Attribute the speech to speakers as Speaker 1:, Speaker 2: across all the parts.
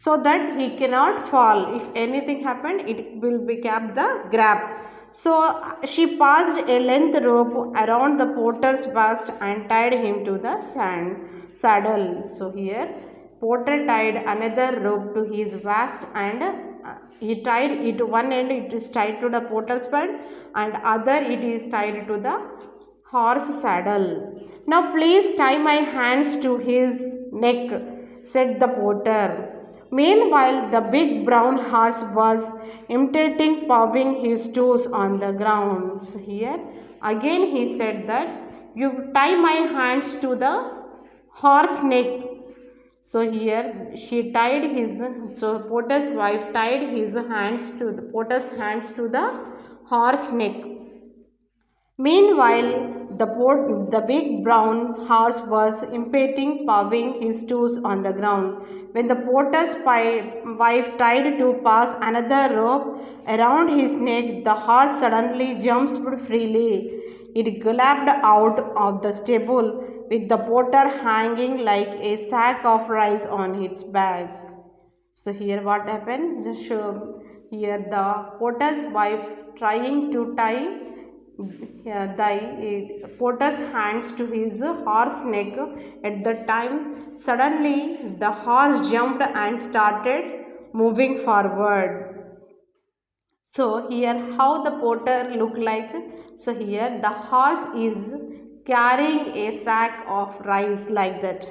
Speaker 1: so that he cannot fall. If anything happened, it will be kept the grab. So she passed a length rope around the porter's waist and tied him to the saddle. So here porter tied another rope to his waist, and he tied it, one end it is tied to the porter's belt and other it is tied to the horse saddle. Now please tie my hands to his neck, said the porter. Meanwhile, the big brown horse was imitating pawing his toes on the ground. So here again he said that you tie my hands to the horse neck. So here she tied his, so porter's wife tied his hands to the porter's hands to the horse neck. Meanwhile, the big brown horse was impatient, pawing his toes on the ground. When the porter's wife tried to pass another rope around his neck, the horse suddenly jumped freely. It galloped out of the stable with the porter hanging like a sack of rice on its back. So here what happened? Just show here the porter's wife trying to tie the porter's hands to his horse neck. At the time, suddenly the horse jumped and started moving forward. So here how the porter look like? So here the horse is carrying a sack of rice like that.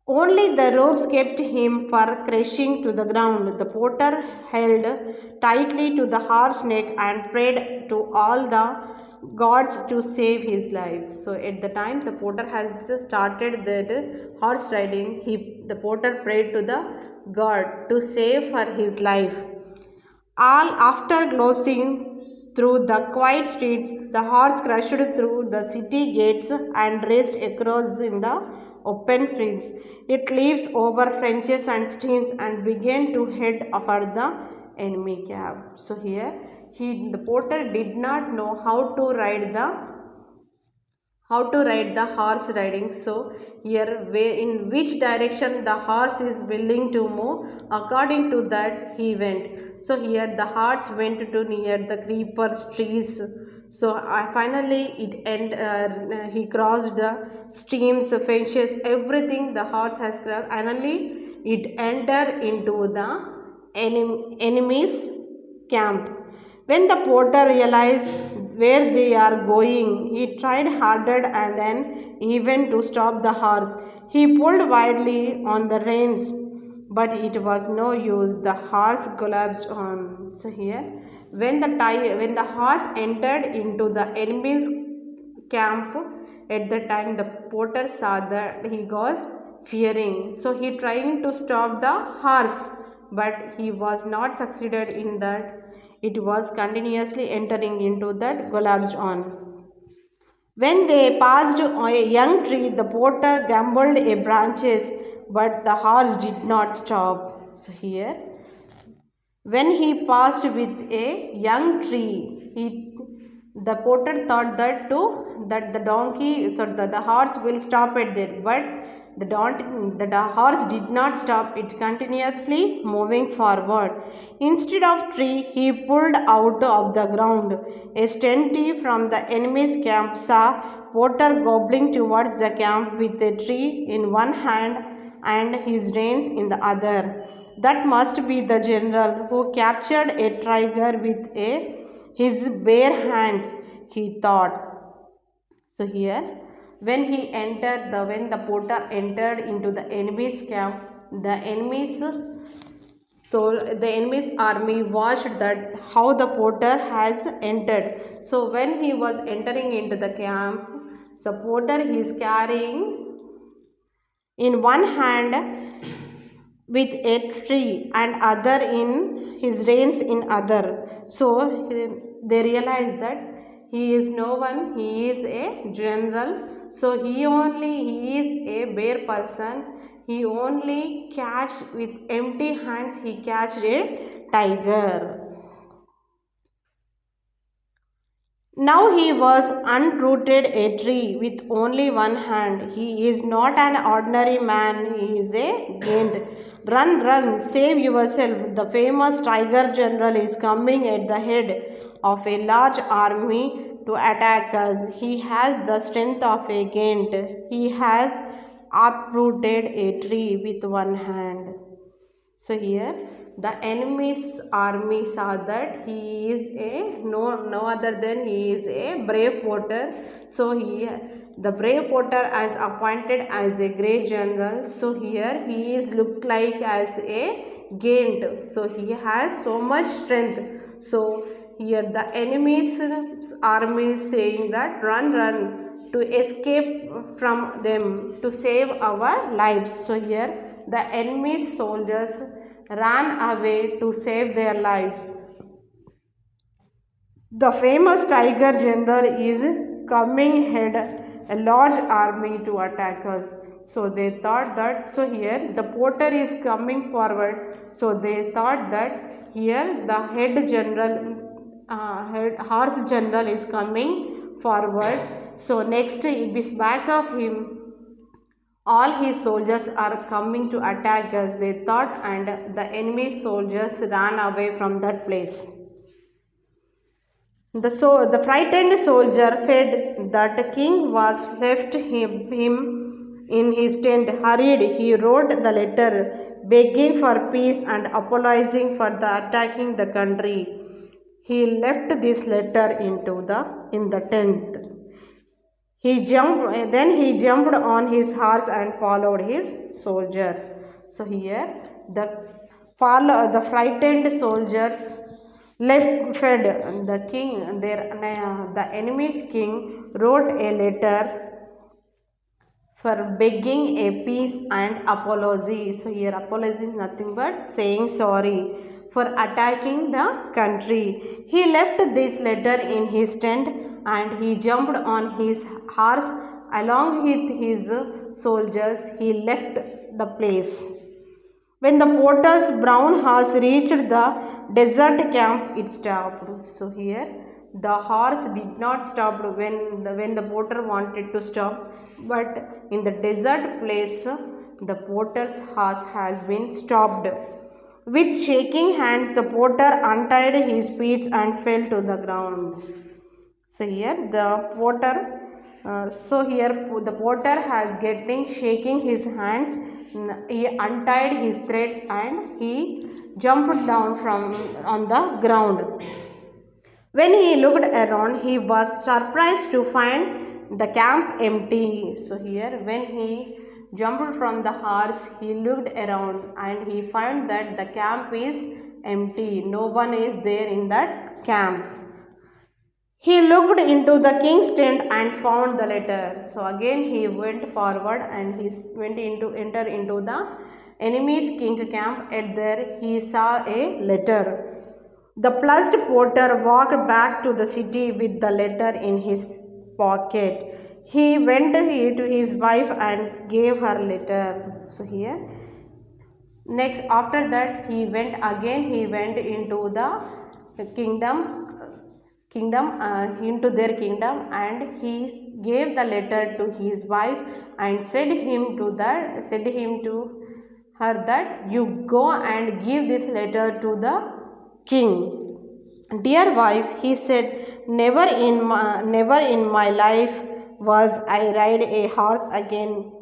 Speaker 1: Only the ropes kept him from crashing to the ground. The porter held tightly to the horse's neck and prayed to all the gods to save his life. So at the time the porter has started the horse riding, the porter prayed to the god to save for his life. All after glossing through the quiet streets, the horse crashed through the city gates and raced across in the open fields. It leaps over fences and streams and began to head for the enemy camp. So here the porter did not know how to ride the horse riding. So here in which direction the horse is willing to move, according to that he went. So here the horse went to near the creepers trees. So finally he crossed the streams, fences, everything the horse has crossed. Finally it entered into the enemy's camp. When the porter realized where they are going, he tried harder and then even to stop the horse. He pulled wildly on the reins, but it was no use. The horse collapsed on. So here, when the horse entered into the enemy's camp, at the time the porter saw that he got fearing. So he trying to stop the horse, but he was not succeeded in that. It was continuously entering into that collapsed on. When they passed a young tree, the porter gambled a branches, but the horse did not stop. So here, when he passed with a young tree, the porter thought that the donkey, so that the horse will stop at there, but the horse did not stop. It continuously moving forward. Instead of tree, he pulled out of the ground. A sentry from the enemy's camp saw porter gobbling towards the camp with a tree in one hand and his reins in the other. That must be the general who captured a tiger with his bare hands, he thought. So here, when the porter entered into the enemy's camp, the enemy's army watched that how the porter has entered. So when he was entering into the camp, so porter is carrying in one hand with a tree and other in his reins in other. So they realize that he is no one, he is a general. So he is a bare person. He only catch with empty hands, he catched a tiger. Now he was unrooted a tree with only one hand. He is not an ordinary man, he is a giant. Run, run, save yourself. The famous tiger general is coming at the head of a large army to attack us. He has the strength of a giant. He has uprooted a tree with one hand. So here the enemy's army saw that he is a no other than he is a brave porter. So here the brave porter is appointed as a great general. So here he is looked like as a giant. So he has so much strength. So here the enemy's army is saying that run, run to escape from them to save our lives. So here the enemy's soldiers ran away to save their lives. The famous tiger general is coming head a large army to attack us. So they thought that, so here the porter is coming forward. So they thought that here the head general, head horse general is coming forward. So next it is back of him all his soldiers are coming to attack us, they thought, and the enemy soldiers ran away from that place. The frightened soldier fed that the king was left him in his tent. Hurried, he wrote the letter begging for peace and apologizing for the attacking the country. He left this letter in the tent. Then he jumped on his horse and followed his soldiers. So here the frightened soldiers left fed the king. The enemy's king wrote a letter for begging a peace and apology. So here apology is nothing but saying sorry for attacking the country. He left this letter in his tent and he jumped on his horse along with his soldiers. He left the place. When the porter's brown horse reached the desert camp, it stopped. So here the horse did not stop when the porter wanted to stop, but in the desert place the porter's horse has been stopped. With shaking hands, the porter untied his feet and fell to the ground. So here the porter has getting shaking his hands. He untied his threads and he jumped down from on the ground. When he looked around, he was surprised to find the camp empty. So here when he jumped from the horse, he looked around and he found that the camp is empty. No one is there in that camp. He looked into the king's tent and found the letter. So again he went forward and he enter into the enemy's king camp. At there he saw a letter. The plussed porter walked back to the city with the letter in his pocket. He went to his wife and gave her letter. So here next after that he went into the kingdom into their kingdom, and he gave the letter to his wife and said him to her that you go and give this letter to the king. Dear wife, he said, never in my life was I ride a horse again.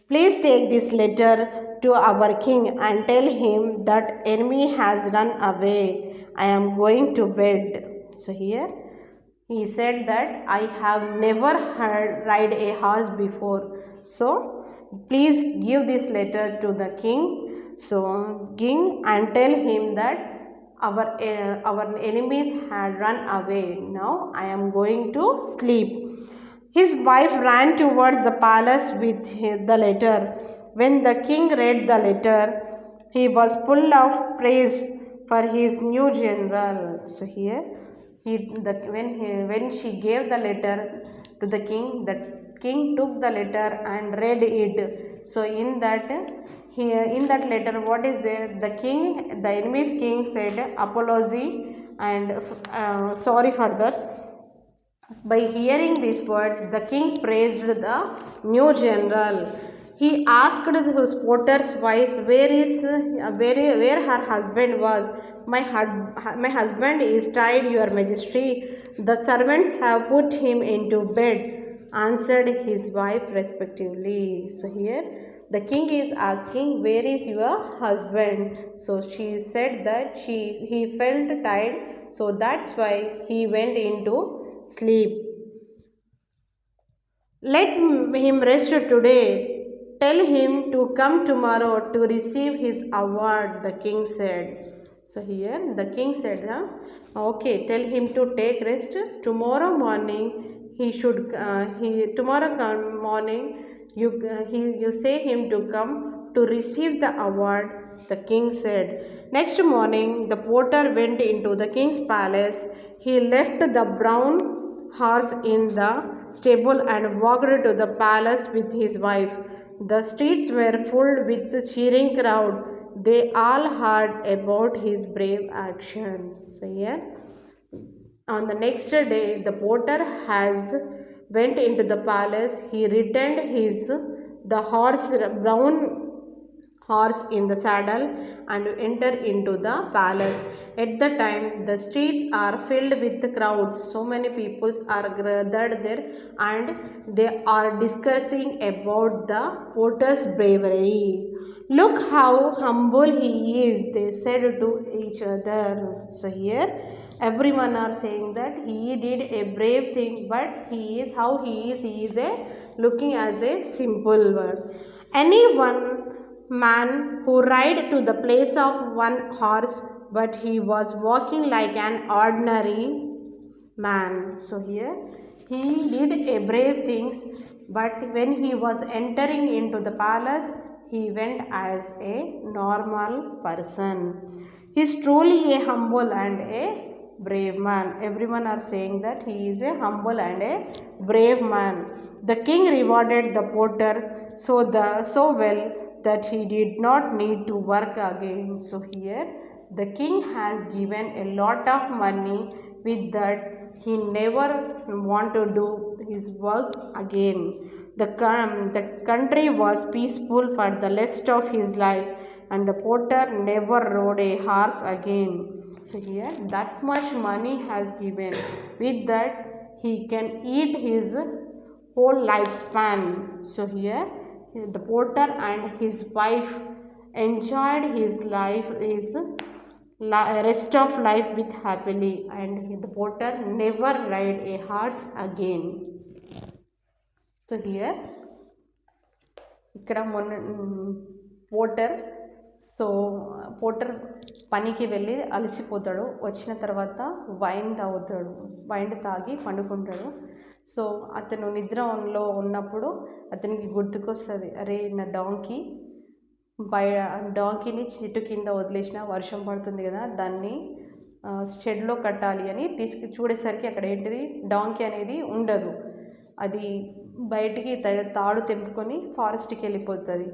Speaker 1: Please take this letter to our king and tell him that enemy has run away. I am going to bed. So here he said that I have never heard ride a horse before. So please give this letter to the king. So king and tell him that our enemies had run away. Now I am going to sleep. His wife ran towards the palace with the letter. When the king read the letter, he was full of praise for his new general. So here, when she gave the letter to the king took the letter and read it. So in that letter, what is there? The enemy's king said apology and sorry for that. By hearing these words, the king praised the new general. He asked his porter's wife where her husband was. My husband is tired, your majesty. The servants have put him into bed, answered his wife respectively. So here the king is asking, where is your husband? So she said that he felt tired, so that's why he went into sleep. Let him rest today. Tell him to come tomorrow to receive his award, the king said. So here the king said, okay, tell him to take rest. Tomorrow morning morning you say him to come to receive the award, the king said. Next morning the porter went into the king's palace. He left the brown horse in the stable and walked to the palace with his wife. The streets were full with cheering crowd. They all heard about his brave actions. So here, on the next day, the porter has went into the palace. He returned the brown horse in the saddle and enter into the palace. At the time, the streets are filled with crowds. So many people are gathered there and they are discussing about the porter's bravery. Look how humble he is, they said to each other. So here everyone are saying that he did a brave thing, but he is looking as a simple one. Anyone man who ride to the place of one horse, but he was walking like an ordinary man. So here he did a brave things, but when he was entering into the palace, he went as a normal person. He is truly a humble and a brave man. Everyone are saying that he is a humble and a brave man. The king rewarded the porter so well that he did not need to work again. So here the king has given a lot of money. With that he never want to do his work again. The country was peaceful for the rest of his life, and the porter never rode a horse again. So here that much money has given. With that he can eat his whole lifespan. So here the porter and his wife enjoyed his rest of life with happily, and the porter never ride a horse again. So here ఇక్కడ Potter పనికి వెళ్ళి అలసిపోతాడు. వచ్చిన తర్వాత wine తాగి పండుకుంటాడు. So అతను నిద్రలో ఉన్నప్పుడు అతనికి గుర్తుకొస్తుంది, అరే నా డాంకీని చెట్టు కింద వదిలేసిన, వర్షం పడుతుంది కదా, దాన్ని షెడ్లో కట్టాలి అని చూడేసరికి అక్కడ ఏంటిది, డాంకీ అనేది ఉండదు. అది బయటికి తాడు తెంపుకొని ఫారెస్ట్కి వెళ్ళిపోతుంది.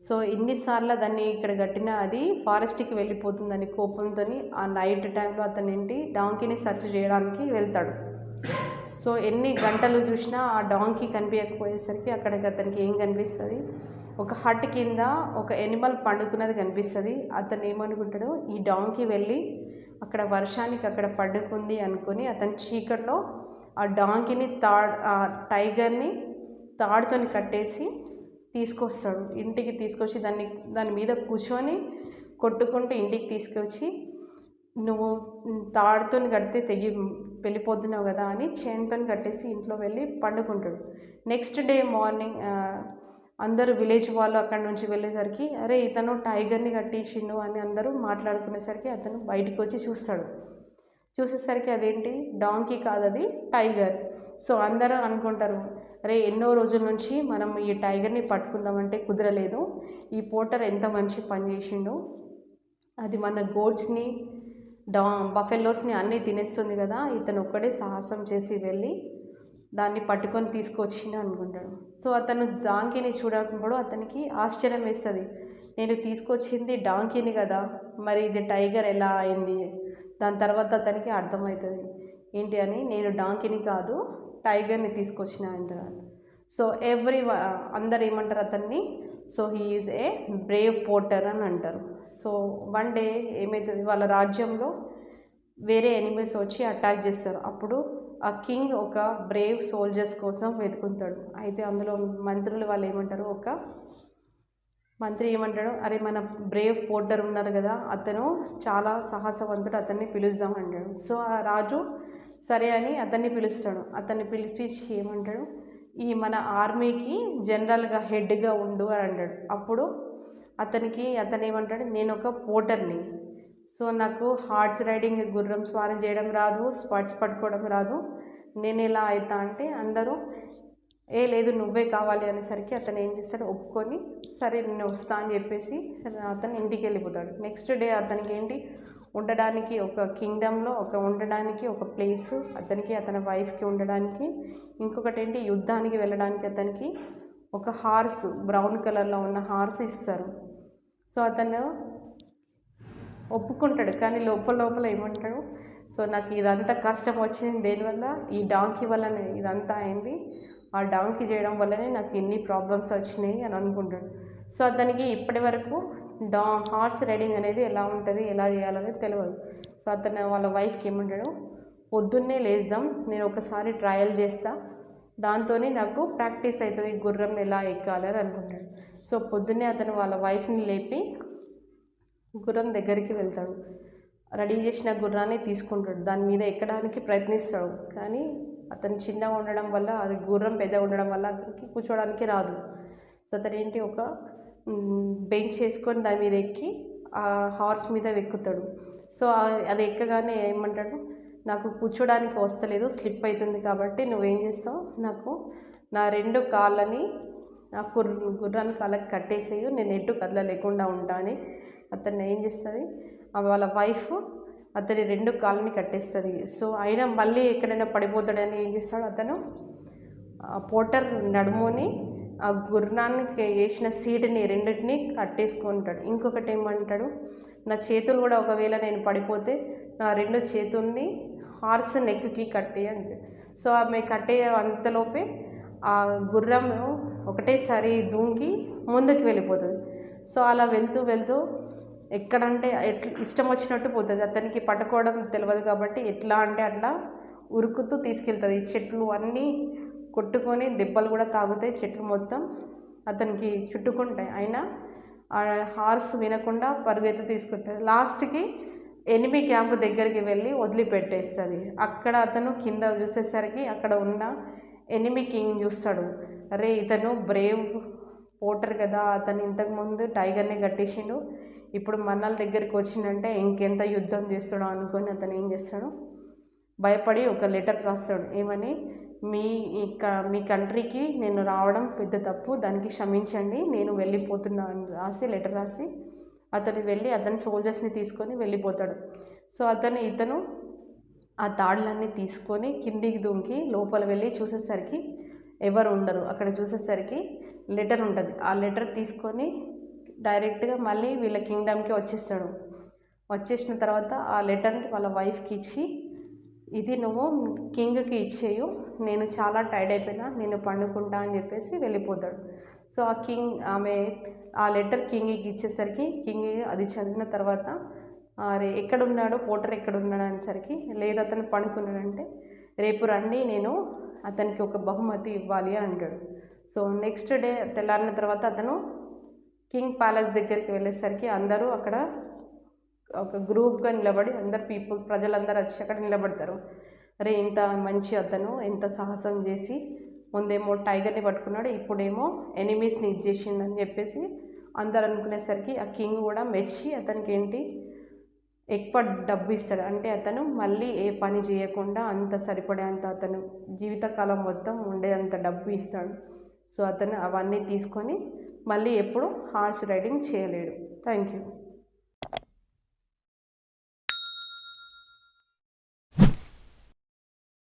Speaker 1: సో ఎన్నిసార్లు దాన్ని ఇక్కడ కట్టినా అది ఫారెస్ట్కి వెళ్ళిపోతుందని కోపంతో ఆ నైట్ టైంలో అతను డాంకీని సెర్చ్ చేయడానికి వెళ్తాడు. సో ఎన్ని గంటలు చూసినా ఆ డాంకీ కనిపించకపోయేసరికి అక్కడికి అతనికి ఏం కనిపిస్తుంది, ఒక హట్ కింద ఒక ఎనిమల్ పండుకున్నది కనిపిస్తుంది. అతను ఏమనుకుంటాడు, ఈ డాంకీ వెళ్ళి అక్కడ వర్షానికి అక్కడ పండుకుంది అనుకొని అతను చీకట్లో ఆ డాంకీని టైగర్ని తాడుతో కట్టేసి తీసుకొస్తాడు. ఇంటికి తీసుకొచ్చి దాని మీద కూర్చొని కొట్టుకుంటూ ఇంటికి తీసుకొచ్చి, నువ్వు తాడుతో కడితే వెళ్ళిపోతున్నావు కదా అని చైన్తో కట్టేసి ఇంట్లో వెళ్ళి పండుకుంటాడు. నెక్స్ట్ డే మార్నింగ్ అందరూ విలేజ్ వాళ్ళు అక్కడి నుంచి వెళ్ళేసరికి, అరే ఇతను టైగర్ని కట్టేసిండు అని అందరూ మాట్లాడుకునేసరికి అతను బయటికి వచ్చి చూసేసరికి అదేంటి, డాంకీ కాదు, అది టైగర్. సో అందరూ అనుకుంటారు, అరే ఎన్నో రోజుల నుంచి మనం ఈ టైగర్ని పట్టుకుందామంటే కుదరలేదు, ఈ పోటర్ ఎంత మంచి పని చేసిండు, అది మన గోట్స్ని బఫెల్లోస్ని అన్నీ తినేస్తుంది కదా, ఇతను ఒక్కడే సాహసం చేసి వెళ్ళి దాన్ని పట్టుకొని తీసుకొచ్చిండు అనుకుంటాడు. సో అతను డాంకీని చూడకపోవడం అతనికి ఆశ్చర్యం వేస్తుంది, నేను తీసుకొచ్చింది డాంకీని కదా, మరి ఇది టైగర్ ఎలా అయింది. దాని తర్వాత అతనికి అర్థమవుతుంది, ఏంటి అని, నేను డాంకీని కాదు టైగర్ని తీసుకొచ్చిన అంటారు. సో అందరు ఏమంటారు అతన్ని, so he is a Brave Porter అని అంటారు. సో వన్ డే ఏమవుతుంది, వాళ్ళ రాజ్యంలో వేరే ఎనిమీస్ వచ్చి అటాక్ చేస్తారు. అప్పుడు ఆ కింగ్ ఒక బ్రేవ్ సోల్జర్స్ కోసం వెతుకుంటాడు. అయితే అందులో మంత్రులు వాళ్ళు ఏమంటారు, ఒక మంత్రి ఏమంటాడు, అరే మన బ్రేవ్ పోర్టర్ ఉన్నారు కదా, అతను చాలా సాహసవంతుడు, అతన్ని పిలుద్దాం అంటాడు. సో ఆ రాజు సరే అని అతన్ని పిలుస్తాడు. అతన్ని పిలిపించి ఏమంటాడు, ఈ మన ఆర్మీకి జనరల్గా హెడ్గా ఉండు అని అంటాడు. అప్పుడు అతను ఏమంటాడు, నేను ఒక పోర్టర్ని, సో నాకు హార్స్ రైడింగ్ గుర్రం స్వారీ చేయడం రాదు, స్పర్ట్స్ పట్టుకోవడం రాదు, నేను ఎలా అవుతా అంటే అందరూ లేదు నువ్వే కావాలి అనేసరికి అతను ఏం చేస్తాడు, ఒప్పుకొని సరే నేను వస్తా అని చెప్పేసి అతను ఇంటికి వెళ్ళిపోతాడు. నెక్స్ట్ డే అతనికి ఏంటి, ఉండడానికి ఒక కింగ్డమ్లో ఉండడానికి ఒక ప్లేసు, అతని వైఫ్కి ఉండడానికి, ఇంకొకటి ఏంటి యుద్ధానికి వెళ్ళడానికి అతనికి ఒక హార్స్, బ్రౌన్ కలర్లో ఉన్న హార్స్ ఇస్తారు. సో అతను ఒప్పుకుంటాడు, కానీ లోపల ఏమంటాడు, సో నాకు ఇదంతా కష్టం వచ్చింది దేనివల్ల, ఈ డాంకీ వల్లనే ఇదంతా అయింది, ఆ డాంకీ చేయడం వల్లనే నాకు ఎన్ని ప్రాబ్లమ్స్ వచ్చినాయి అని అనుకుంటాడు. సో అతనికి ఇప్పటి వరకు హార్స్ రైడింగ్ అనేది ఎలా ఉంటుంది, ఎలా చేయాలనేది తెలియదు. సో అతను వాళ్ళ వైఫ్కి ఏమంటాడు, పొద్దున్నే లేద్దాం, నేను ఒకసారి ట్రయల్ చేస్తా, దాంతోనే నాకు ప్రాక్టీస్ అవుతుంది గుర్రం ఎలా ఎక్కాలి అని అనుకుంటాడు. సో పొద్దున్నే అతను వాళ్ళ వైఫ్ని లేపి గుర్రం దగ్గరికి వెళ్తాడు. రెడీ చేసిన గుర్రాన్ని తీసుకుంటాడు, దాని మీద ఎక్కడానికి ప్రయత్నిస్తాడు, కానీ అతను చిన్నగా ఉండడం వల్ల, అది గుర్రం పెద్దగా ఉండడం వల్ల అతనికి కూర్చోవడానికి రాదు. సో అతను ఏంటి, ఒక బెంచ్ చేసుకొని దాని మీద ఎక్కి ఆ హార్స్ మీద ఎక్కుతాడు. సో అది ఎక్కగానే ఏమంటాడు, నాకు కూర్చోడానికి వస్తలేదు, స్లిప్ అవుతుంది, కాబట్టి నువ్వేం చేస్తావు, నాకు నా 2 కాళ్ళని ఆ గుర్రాన్ని కాళ్ళకి కట్టేసేయు, నేను ఎటు కదలలేకుండా ఉంటా అని అతన్ని ఏం చేస్తుంది, వాళ్ళ వైఫ్ అతని 2 కాళ్ళని కట్టేస్తుంది. సో అయినా మళ్ళీ ఎక్కడైనా పడిపోతాడని ఏం చేస్తాడు, అతను పోర్టర్ నడుముని ఆ గుర్రానికి వేసిన సీటుని రెండింటిని కట్టేసుకుంటాడు. ఇంకొకటి ఏమంటాడు, నా చేతులు కూడా ఒకవేళ నేను పడిపోతే నా 2 చేతుల్ని హార్స్ నెక్కి కట్టి అంటే. సో ఆమె కట్టే అంతలోపే ఆ గుర్రం ఒకటేసారి దూకి ముందుకు వెళ్ళిపోతుంది. సో అలా వెళ్తూ ఎక్కడంటే ఇష్టం వచ్చినట్టు పోతుంది, అతనికి పట్టుకోవడం తెలియదు కాబట్టి ఎట్లా అంటే అట్లా ఉరుకుతూ తీసుకెళ్తుంది. చెట్లు అన్నీ కొట్టుకొని దెబ్బలు కూడా తాగుతాయి, చెట్లు మొత్తం అతనికి చుట్టుకుంటాయి, అయినా ఆ హార్స్ వినకుండా పరుగెత్తు తీసుకుంటుంది. లాస్ట్కి ఎనిమి క్యాంపు దగ్గరికి వెళ్ళి వదిలిపెట్టేస్తుంది. అక్కడ అతను కింద చూసేసరికి అక్కడ ఉన్న ఎనిమి కింగ్ చూస్తాడు, అరే ఇతను బ్రేవ్ పోర్టర్ కదా, అతను ఇంతకుముందు టైగర్ని కట్టేసిండు, ఇప్పుడు మన్నాళ్ళ దగ్గరికి వచ్చిందంటే ఇంకెంత యుద్ధం చేస్తాడో అనుకొని అతను ఏం చేస్తాడు, భయపడి ఒక లెటర్ రాస్తాడు. ఏమని, మీ కంట్రీకి నేను రావడం పెద్ద తప్పు, దానికి క్షమించండి, నేను వెళ్ళిపోతున్నా అని రాసి లెటర్ రాసి అతను వెళ్ళి అతని సోల్జర్స్ని తీసుకొని వెళ్ళిపోతాడు. సో ఇతను ఆ తాడులన్నీ తీసుకొని కిందికి దూకి లోపల వెళ్ళి చూసేసరికి ఎవరు ఉండరు. అక్కడ చూసేసరికి లెటర్ ఉంటుంది. ఆ లెటర్ తీసుకొని డైరెక్ట్గా మళ్ళీ వీళ్ళ కింగ్డమ్కి వచ్చేస్తాడు. వచ్చేసిన తర్వాత ఆ లెటర్ని వాళ్ళ వైఫ్కి ఇచ్చి, ఇది నువ్వు కింగ్కి ఇచ్చేయు, నేను చాలా టైర్డ్ అయిపోయినా, నేను పండుకుంటా అని చెప్పేసి వెళ్ళిపోతాడు. సో ఆమె ఆ లెటర్ కింగ్కి ఇచ్చేసరికి కింగ్ అది చదివిన తర్వాత, అరే ఎక్కడున్నాడు పోర్టర్ ఎక్కడున్నాడు అనేసరికి, లేదు అతను పండుకున్నాడంటే, రేపు రండి నేను అతనికి ఒక బహుమతి ఇవ్వాలి అని అంటాడు. సో నెక్స్ట్ డే తెల్లారిన తర్వాత అతను కింగ్ ప్యాలెస్ దగ్గరికి వెళ్ళేసరికి అందరూ అక్కడ ఒక గ్రూప్గా నిలబడి ప్రజలందరూ వచ్చి అక్కడ నిలబడతారు. అరే ఇంత మంచి అతను ఎంత సాహసం చేసి ముందేమో టైగర్ని పట్టుకున్నాడు, ఇప్పుడేమో ఎనిమీస్ని ఇచ్చేసిండు అని చెప్పేసి అందరు అనుకునేసరికి ఆ కింగ్ కూడా మెచ్చి అతనికి ఏంటి ఎక్కువ డబ్బు ఇస్తాడు. అంటే అతను మళ్ళీ ఏ పని చేయకుండా అంత సరిపడేంత అతను జీవితకాలం మొత్తం ఉండేంత డబ్బు ఇస్తాడు. సో అతను అవన్నీ తీసుకొని మళ్ళీ ఎప్పుడు హార్స్ రైడింగ్ చేయలేడు. Thank you.